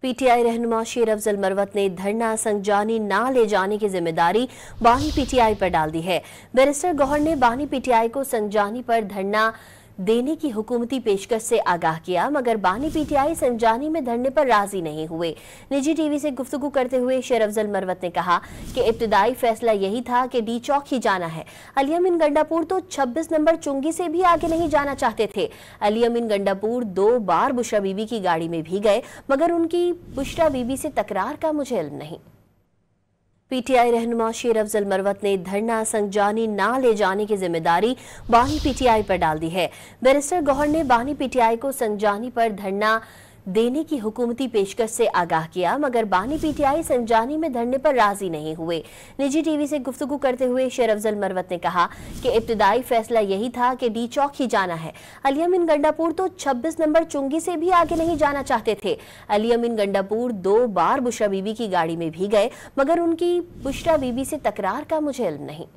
PTI रहनुमा शेर अफजल मरवत ने धरना संजानी ना ले जाने की जिम्मेदारी बानी पीटीआई पर डाल दी है। बैरिस्टर गौहर ने बानी पीटीआई को संजानी पर धरना देने की हुकूमती पेशकश से आगाह किया, मगर बानी पीटीआई संजानी में धरने पर राजी नहीं हुए। निजी टीवी से गुफ्तगू करते हुए शेर अफजल मरवत ने कहा कि इब्तिदाई फैसला यही था कि डी चौक ही जाना है। अली अमीन गंडापुर तो 26 नंबर चुंगी से भी आगे नहीं जाना चाहते थे। अली अमीन गंडापुर 2 बार बुशरा बीबी की गाड़ी में भी गए, मगर उनकी बुशरा बीबी से तकरार का मुझे इल्म नहीं। पीटीआई रहनुमा शेर अफजल मरवत ने धरना संजानी ना ले जाने की जिम्मेदारी बानी पीटीआई पर डाल दी है। बैरिस्टर गौहर ने बानी पीटीआई को संजानी पर धरना देने की हुकूमती पेशकश से आगाह किया, मगर बानी पीटीआई संजानी में धरने पर राजी नहीं हुए। निजी टीवी से गुफ्तगू करते हुए शेर अफजल मरवत ने कहा कि इब्तिदाई फैसला यही था कि डी चौक ही जाना है। अली अमीन गंडापुर तो 26 नंबर चुंगी से भी आगे नहीं जाना चाहते थे। अली अमीन गंडापुर 2 बार बुशरा बीबी की गाड़ी में भी गए, मगर उनकी बुशरा बीबी से तकरार का मुझे इल्म नहीं।